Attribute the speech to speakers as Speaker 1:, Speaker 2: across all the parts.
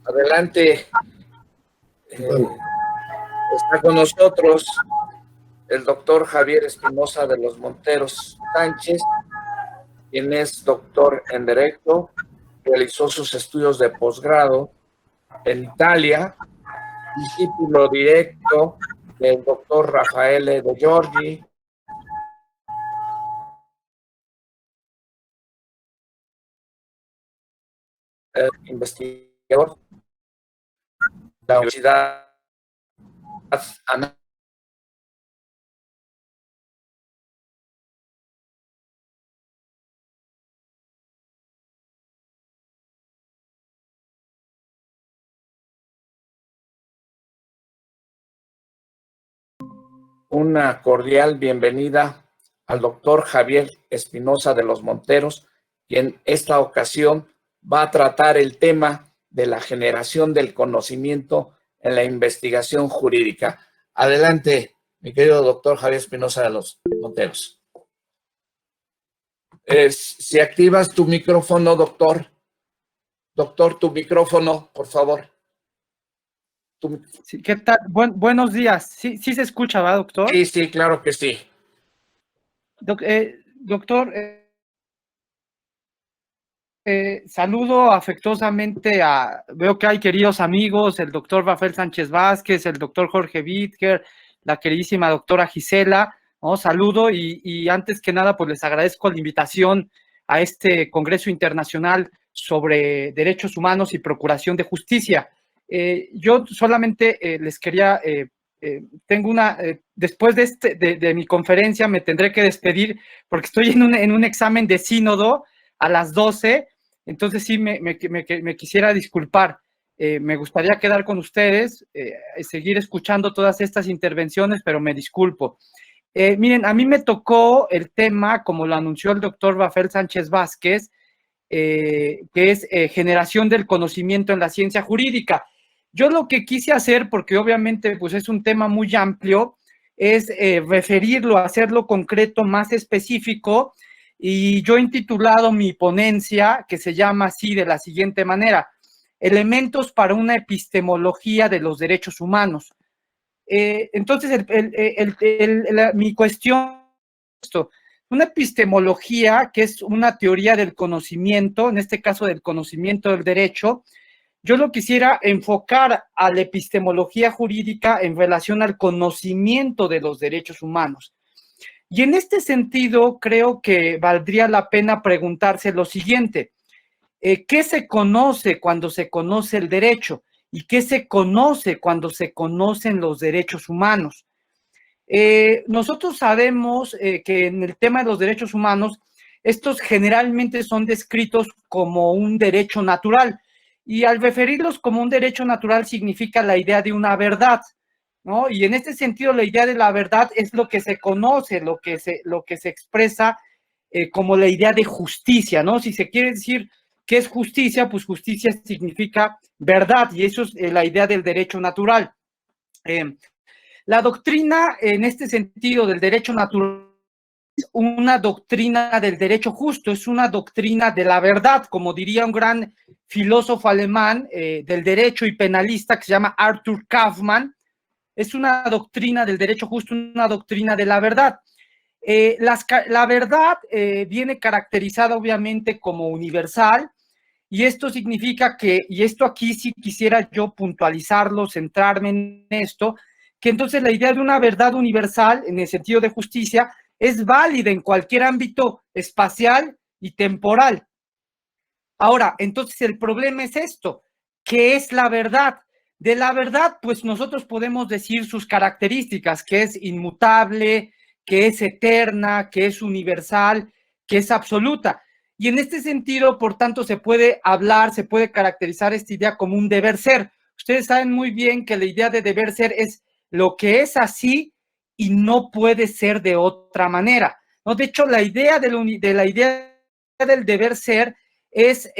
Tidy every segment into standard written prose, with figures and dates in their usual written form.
Speaker 1: Adelante. Está con nosotros el doctor Javier Espinosa de los Monteros Sánchez, quien es doctor en Derecho, realizó sus estudios de posgrado en Italia, discípulo directo del doctor Raffaele De Giorgi, investigador de la Universidad Una cordial bienvenida al doctor Javier Espinosa de los Monteros, quien en esta ocasión va a tratar el tema de la generación del conocimiento en la investigación jurídica. Adelante, mi querido doctor Javier Espinosa de los Monteros. Si activas tu micrófono, doctor. Doctor, tu micrófono, por favor.
Speaker 2: Sí, ¿qué tal? Buenos días. ¿Sí se escucha, va, doctor?
Speaker 1: Sí, claro que sí.
Speaker 2: Doctor, saludo afectuosamente veo que hay queridos amigos, el doctor Rafael Sánchez Vázquez, el doctor Jorge Wittger, la queridísima doctora Gisela, ¿no? Saludo y antes que nada, pues les agradezco la invitación a este Congreso Internacional sobre Derechos Humanos y Procuración de Justicia. Yo solamente les quería, tengo después de mi conferencia me tendré que despedir porque estoy en un examen de sínodo a las 12, entonces sí me quisiera disculpar. Me gustaría quedar con ustedes, seguir escuchando todas estas intervenciones, pero me disculpo. Miren, a mí me tocó el tema, como lo anunció el doctor Rafael Sánchez Vázquez, que es generación del conocimiento en la ciencia jurídica. Yo lo que quise hacer, porque obviamente pues es un tema muy amplio, es referirlo, hacerlo concreto, más específico, y yo he intitulado mi ponencia, que se llama así de la siguiente manera: Elementos para una epistemología de los derechos humanos. Entonces, mi cuestión es esto: una epistemología, que es una teoría del conocimiento, en este caso del conocimiento del derecho. Yo lo quisiera enfocar a la epistemología jurídica en relación al conocimiento de los derechos humanos. Y en este sentido, creo que valdría la pena preguntarse lo siguiente: ¿qué se conoce cuando se conoce el derecho? ¿Y qué se conoce cuando se conocen los derechos humanos? Nosotros sabemos que en el tema de los derechos humanos, estos generalmente son descritos como un derecho natural, y al referirlos como un derecho natural significa la idea de una verdad, ¿no? Y en este sentido, la idea de la verdad es lo que se conoce, lo que se expresa como la idea de justicia, ¿no? Si se quiere decir qué es justicia, pues justicia significa verdad, y eso es la idea del derecho natural. La doctrina, en este sentido, del derecho natural, es una doctrina del derecho justo, es una doctrina de la verdad, como diría un gran filósofo alemán del derecho y penalista que se llama Arthur Kaufmann. Es una doctrina del derecho justo, una doctrina de la verdad. La verdad viene caracterizada obviamente como universal, y esto significa que, y esto aquí sí quisiera yo puntualizarlo, centrarme en esto, que entonces la idea de una verdad universal en el sentido de justicia es válida en cualquier ámbito espacial y temporal. Ahora, entonces el problema es esto: ¿qué es la verdad? De la verdad, pues nosotros podemos decir sus características, que es inmutable, que es eterna, que es universal, que es absoluta. Y en este sentido, por tanto, se puede caracterizar esta idea como un deber ser. Ustedes saben muy bien que la idea de deber ser es lo que es así y no puede ser de otra manera, ¿no? De hecho, la idea la idea del deber ser es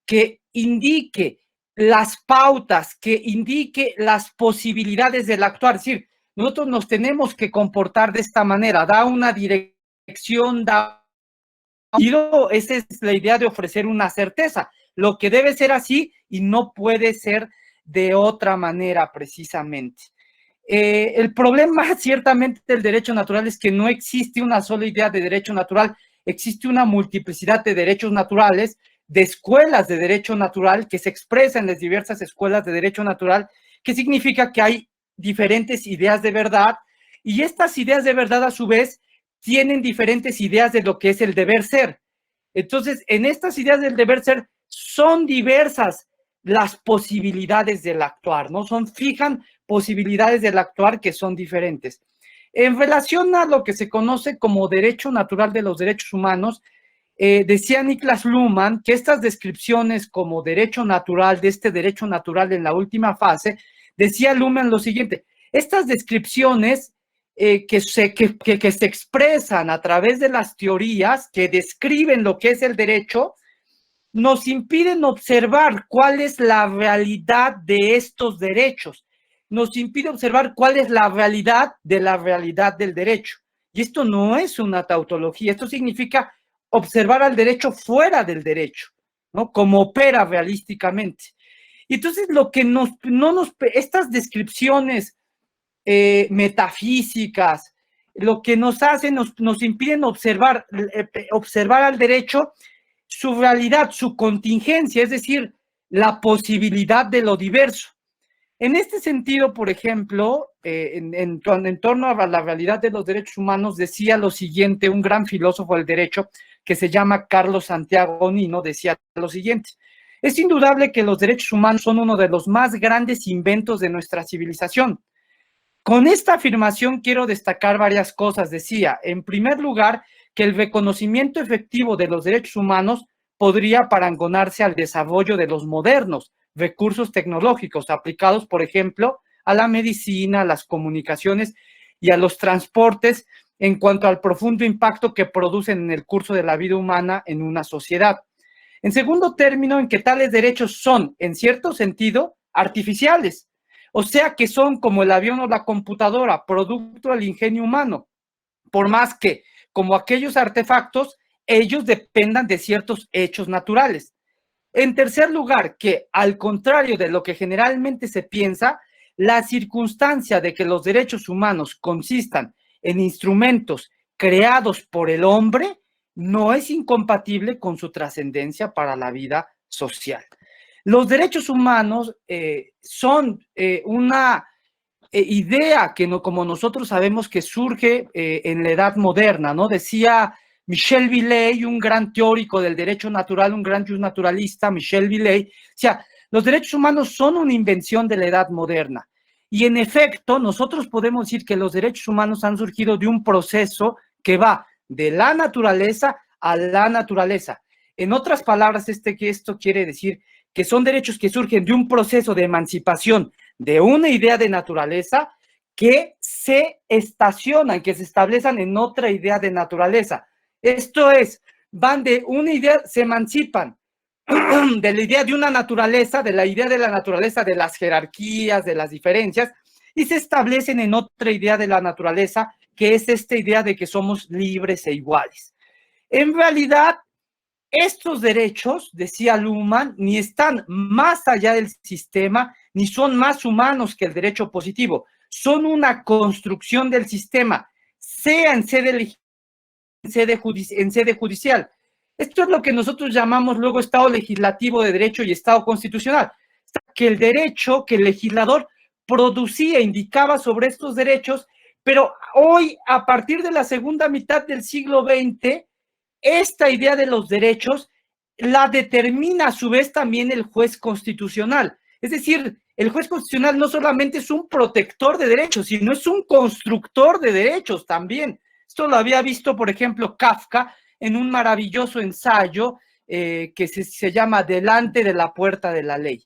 Speaker 2: que indique las pautas, que indique las posibilidades del actuar. Es decir, nosotros nos tenemos que comportar de esta manera, da una dirección, esa es la idea de ofrecer una certeza. lo que debe ser así y no puede ser de otra manera precisamente. El problema ciertamente del derecho natural es que no existe una sola idea de derecho natural, existe una multiplicidad de derechos naturales, de escuelas de derecho natural que se expresan en las diversas escuelas de derecho natural, que significa que hay diferentes ideas de verdad y estas ideas de verdad a su vez tienen diferentes ideas de lo que es el deber ser. Entonces, en estas ideas del deber ser son diversas las posibilidades del actuar, ¿no? Fijan posibilidades del actuar que son diferentes. En relación a lo que se conoce como derecho natural de los derechos humanos, decía Niklas Luhmann que estas descripciones como derecho natural, de este derecho natural en la última fase, decía Luhmann lo siguiente: estas descripciones que se expresan a través de las teorías que describen lo que es el derecho, nos impiden observar cuál es la realidad de estos derechos, nos impide observar cuál es la realidad del derecho. Y esto no es una tautología, esto significa observar al derecho fuera del derecho, ¿no? Como opera realísticamente. Y entonces lo que estas descripciones metafísicas, lo que nos hacen, nos impiden observar al derecho su realidad, su contingencia, es decir, la posibilidad de lo diverso. En este sentido, por ejemplo, en torno a la realidad de los derechos humanos, decía lo siguiente, un gran filósofo del derecho que se llama Carlos Santiago Nino, decía lo siguiente: es indudable que los derechos humanos son uno de los más grandes inventos de nuestra civilización. Con esta afirmación quiero destacar varias cosas. Decía, en primer lugar, que el reconocimiento efectivo de los derechos humanos podría parangonarse al desarrollo de los modernos recursos tecnológicos aplicados, por ejemplo, a la medicina, a las comunicaciones y a los transportes en cuanto al profundo impacto que producen en el curso de la vida humana en una sociedad. En segundo término, en que tales derechos son, en cierto sentido, artificiales. O sea que son como el avión o la computadora, producto del ingenio humano, por más que, como aquellos artefactos, ellos dependan de ciertos hechos naturales. En tercer lugar, que al contrario de lo que generalmente se piensa, la circunstancia de que los derechos humanos consistan en instrumentos creados por el hombre no es incompatible con su trascendencia para la vida social. Los derechos humanos son una idea que, no, como nosotros sabemos, que surge en la Edad Moderna, ¿no? Decía Michel Villey, un gran teórico del derecho natural, un gran naturalista, Michel Villey, decía, los derechos humanos son una invención de la Edad Moderna. Y en efecto, nosotros podemos decir que los derechos humanos han surgido de un proceso que va de la naturaleza a la naturaleza. En otras palabras, esto quiere decir que son derechos que surgen de un proceso de emancipación de una idea de naturaleza que se estacionan, que se establecen en otra idea de naturaleza. Esto es, van de una idea, se emancipan de la idea de una naturaleza, de la idea de la naturaleza, de las jerarquías, de las diferencias, y se establecen en otra idea de la naturaleza, que es esta idea de que somos libres e iguales. En realidad, estos derechos, decía Luhmann, ni están más allá del sistema, ni son más humanos que el derecho positivo. Son una construcción del sistema, sea en sede judicial. Esto es lo que nosotros llamamos luego Estado legislativo de derecho y Estado constitucional. Que el derecho, que el legislador producía, indicaba sobre estos derechos, pero hoy, a partir de la segunda mitad del siglo XX, esta idea de los derechos la determina a su vez también el juez constitucional. Es decir, el juez constitucional no solamente es un protector de derechos, sino es un constructor de derechos también. Esto lo había visto, por ejemplo, Kafka en un maravilloso ensayo que se llama Delante de la puerta de la ley.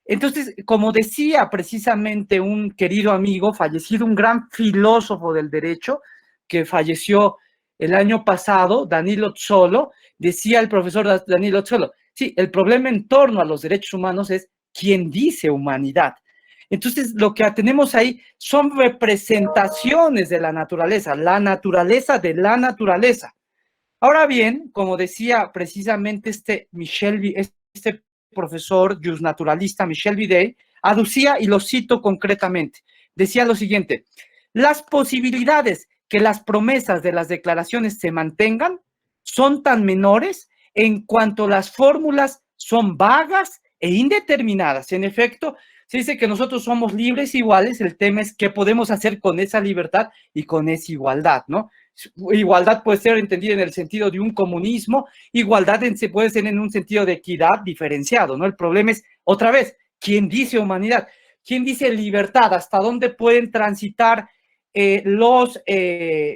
Speaker 2: Entonces, como decía precisamente un querido amigo fallecido, un gran filósofo del derecho que falleció el año pasado, Danilo Zola, decía el profesor Danilo Zola, sí, el problema en torno a los derechos humanos es quién dice humanidad. Entonces, lo que tenemos ahí son representaciones de la naturaleza de la naturaleza. Ahora bien, como decía precisamente este profesor justnaturalista Michel Videt aducía, y lo cito concretamente, decía lo siguiente: las posibilidades que las promesas de las declaraciones se mantengan son tan menores en cuanto las fórmulas son vagas e indeterminadas. En efecto, se dice que nosotros somos libres iguales, el tema es qué podemos hacer con esa libertad y con esa igualdad, ¿no? Igualdad puede ser entendida en el sentido de un comunismo, igualdad puede ser en un sentido de equidad diferenciado, ¿no? El problema es, otra vez, ¿quién dice humanidad? ¿Quién dice libertad? ¿Hasta dónde pueden transitar los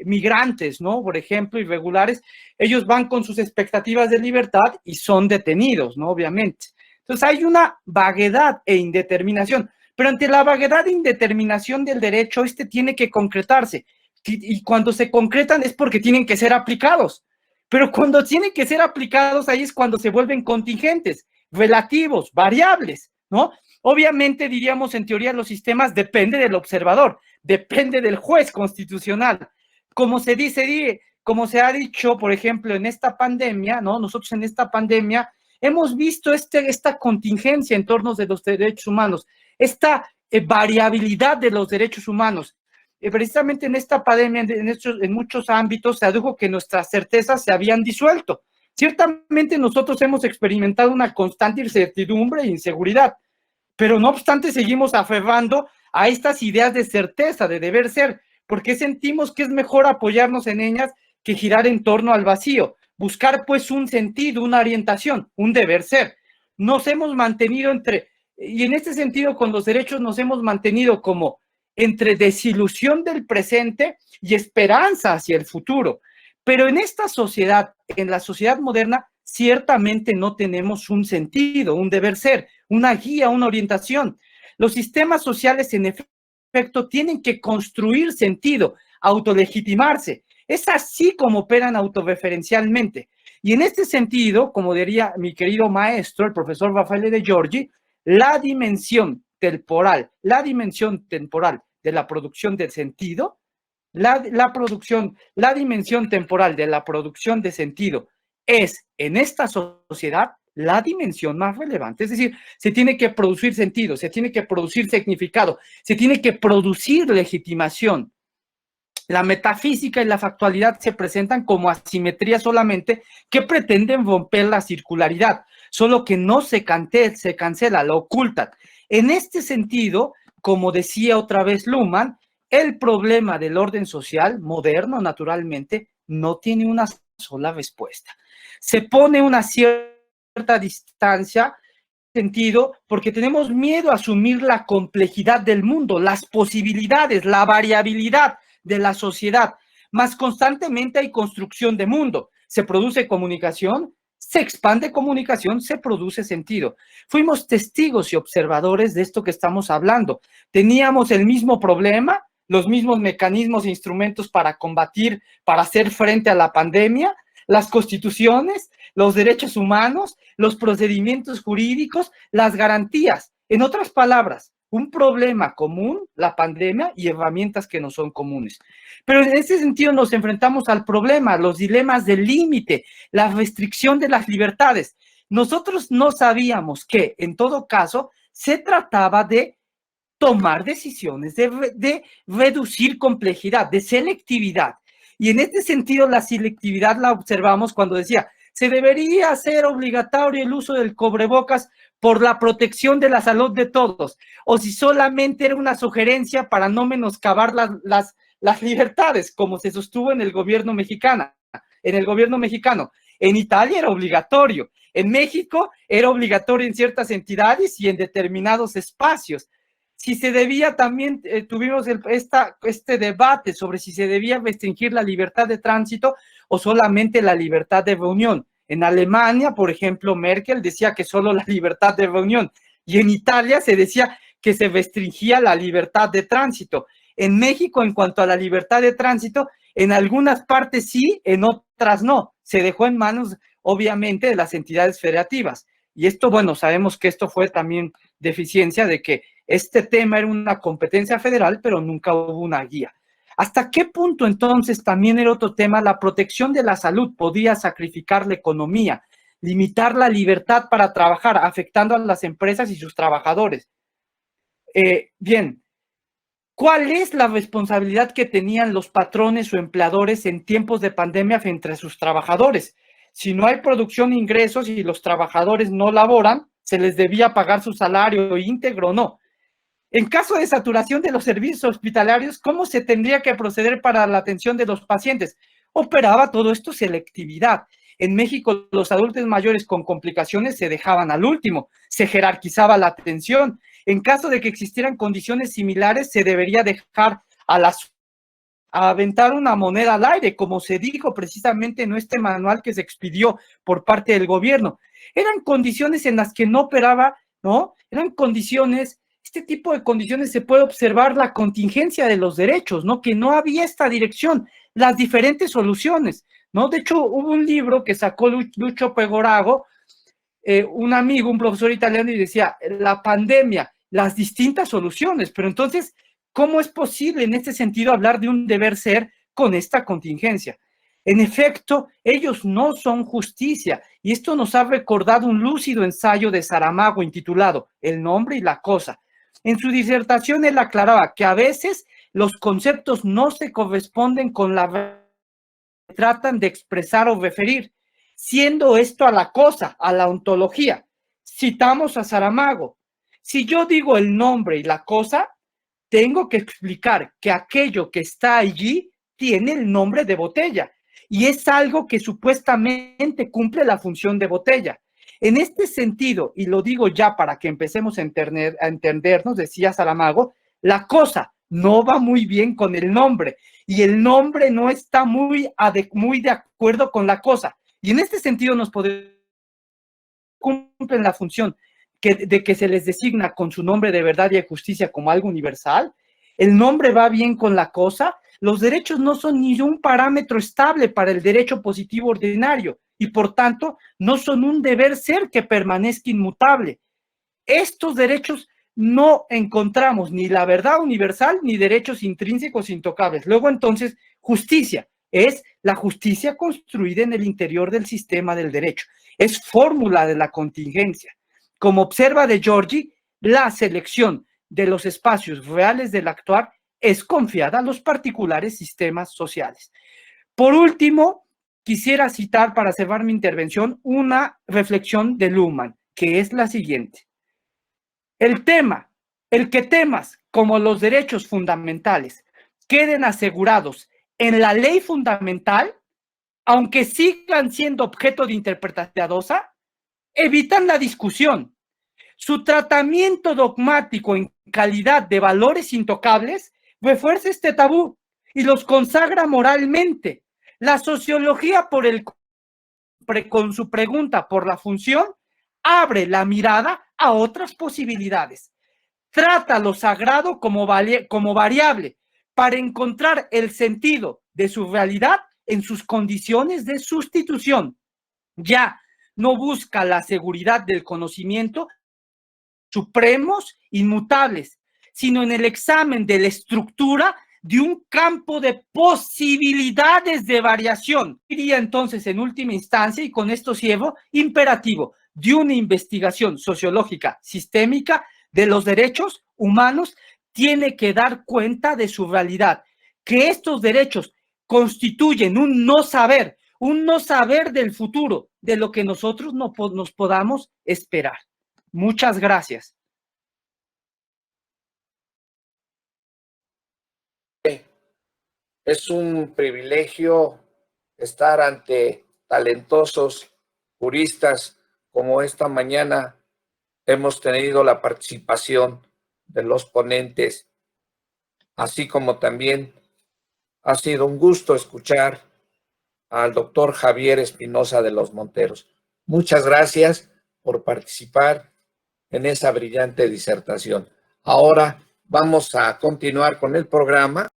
Speaker 2: migrantes, ¿no? Por ejemplo, irregulares? Ellos van con sus expectativas de libertad y son detenidos, ¿no? Obviamente. Entonces hay una vaguedad e indeterminación, pero ante la vaguedad e indeterminación del derecho, tiene que concretarse. Y cuando se concretan es porque tienen que ser aplicados. Pero cuando tienen que ser aplicados, ahí es cuando se vuelven contingentes, relativos, variables, ¿no? Obviamente, diríamos en teoría, los sistemas depende del observador, depende del juez constitucional. Como se dice, como se ha dicho, por ejemplo, en esta pandemia, ¿no? Nosotros en esta pandemia hemos visto esta contingencia en torno de los derechos humanos, esta variabilidad de los derechos humanos. Precisamente en esta pandemia, en muchos ámbitos, se adujo que nuestras certezas se habían disuelto. Ciertamente nosotros hemos experimentado una constante incertidumbre e inseguridad, pero no obstante seguimos aferrando a estas ideas de certeza, de deber ser, porque sentimos que es mejor apoyarnos en ellas que girar en torno al vacío, buscar pues un sentido, una orientación, un deber ser. Nos hemos mantenido y en este sentido con los derechos nos hemos mantenido como entre desilusión del presente y esperanza hacia el futuro. Pero en esta sociedad, en la sociedad moderna, ciertamente no tenemos un sentido, un deber ser, una guía, una orientación. Los sistemas sociales, en efecto, tienen que construir sentido, autolegitimarse. Es así como operan autorreferencialmente. Y en este sentido, como diría mi querido maestro, el profesor Raffaele De Giorgi, la dimensión temporal de la producción de sentido, la dimensión temporal de la producción de sentido es en esta sociedad la dimensión más relevante. Es decir, se tiene que producir sentido, se tiene que producir significado, se tiene que producir legitimación. La metafísica y la factualidad se presentan como asimetrías solamente que pretenden romper la circularidad, solo que no se cancela, la ocultan. En este sentido, como decía otra vez Luhmann, el problema del orden social moderno, naturalmente, no tiene una sola respuesta. Se pone una cierta distancia, sentido, porque tenemos miedo a asumir la complejidad del mundo, las posibilidades, la variabilidad de la sociedad. Más constantemente hay construcción de mundo. Se produce comunicación, se expande comunicación, se produce sentido. Fuimos testigos y observadores de esto que estamos hablando. Teníamos el mismo problema, los mismos mecanismos e instrumentos para combatir, para hacer frente a la pandemia, las constituciones, los derechos humanos, los procedimientos jurídicos, las garantías. En otras palabras, un problema común, la pandemia, y herramientas que no son comunes. Pero en ese sentido nos enfrentamos al problema, los dilemas del límite, la restricción de las libertades. Nosotros no sabíamos que, en todo caso, se trataba de tomar decisiones, de reducir complejidad, de selectividad. Y en este sentido, la selectividad la observamos cuando decía, se debería hacer obligatorio el uso del cubrebocas por la protección de la salud de todos, o si solamente era una sugerencia para no menoscabar las libertades, como se sostuvo en el gobierno mexicano. En Italia era obligatorio, en México era obligatorio en ciertas entidades y en determinados espacios. Si se debía también, tuvimos este debate sobre si se debía restringir la libertad de tránsito o solamente la libertad de reunión. En Alemania, por ejemplo, Merkel decía que solo la libertad de reunión, y en Italia se decía que se restringía la libertad de tránsito. En México, en cuanto a la libertad de tránsito, en algunas partes sí, en otras no. Se dejó en manos, obviamente, de las entidades federativas. Y esto, bueno, sabemos que esto fue también deficiencia de que este tema era una competencia federal, pero nunca hubo una guía. ¿Hasta qué punto entonces también era otro tema? La protección de la salud podía sacrificar la economía. limitar la libertad para trabajar, afectando a las empresas y sus trabajadores. Bien, ¿cuál es la responsabilidad que tenían los patrones o empleadores en tiempos de pandemia frente a sus trabajadores? Si no hay producción de ingresos y los trabajadores no laboran, ¿se les debía pagar su salario íntegro o no? En caso de saturación de los servicios hospitalarios, ¿cómo se tendría que proceder para la atención de los pacientes? Operaba todo esto selectividad. En México, los adultos mayores con complicaciones se dejaban al último, se jerarquizaba la atención. En caso de que existieran condiciones similares, se debería dejar a aventar una moneda al aire, como se dijo precisamente en este manual que se expidió por parte del gobierno. Eran condiciones en las que no operaba, ¿no? Eran condiciones, este tipo de condiciones se puede observar la contingencia de los derechos, ¿no? Que no había esta dirección, las diferentes soluciones, ¿no? De hecho, hubo un libro que sacó Lucho Pegorago, un amigo, un profesor italiano, y decía, la pandemia, las distintas soluciones, pero entonces, ¿cómo es posible en este sentido hablar de un deber ser con esta contingencia? En efecto, ellos no son justicia, y esto nos ha recordado un lúcido ensayo de Saramago intitulado El nombre y la cosa. En su disertación él aclaraba que a veces los conceptos no se corresponden con la que tratan de expresar o referir, siendo esto a la cosa, a la ontología. Citamos a Saramago. Si yo digo el nombre y la cosa, tengo que explicar que aquello que está allí tiene el nombre de botella y es algo que supuestamente cumple la función de botella. En este sentido, y lo digo ya para que empecemos a entendernos, decía Saramago, la cosa no va muy bien con el nombre y el nombre no está muy de acuerdo con la cosa. Y en este sentido nos podemos cumplen la función de que se les designa con su nombre de verdad y de justicia como algo universal, el nombre va bien con la cosa, los derechos no son ni un parámetro estable para el derecho positivo ordinario y por tanto no son un deber ser que permanezca inmutable. Estos derechos no encontramos ni la verdad universal ni derechos intrínsecos intocables. Luego entonces, justicia es la justicia construida en el interior del sistema del derecho. Es fórmula de la contingencia. Como observa de Giorgi, la selección de los espacios reales del actuar es confiada a los particulares sistemas sociales. Por último, quisiera citar para cerrar mi intervención una reflexión de Luhmann, que es la siguiente. El que temas como los derechos fundamentales queden asegurados en la ley fundamental, aunque sigan siendo objeto de interpretación cuidadosa, evitan la discusión. Su tratamiento dogmático en calidad de valores intocables refuerza este tabú y los consagra moralmente. La sociología, con su pregunta por la función, abre la mirada a otras posibilidades. Trata lo sagrado como variable para encontrar el sentido de su realidad en sus condiciones de sustitución. Ya no busca la seguridad del conocimiento supremos, inmutables, sino en el examen de la estructura de un campo de posibilidades de variación. Diría entonces, en última instancia, y con esto cierro, imperativo de una investigación sociológica sistémica de los derechos humanos tiene que dar cuenta de su realidad, que estos derechos constituyen un no saber del futuro, de lo que nosotros no nos podamos esperar. Muchas gracias.
Speaker 1: Es un privilegio estar ante talentosos juristas como esta mañana hemos tenido la participación de los ponentes, así como también ha sido un gusto escuchar al doctor Javier Espinosa de los Monteros. Muchas gracias por participar en esa brillante disertación. Ahora vamos a continuar con el programa.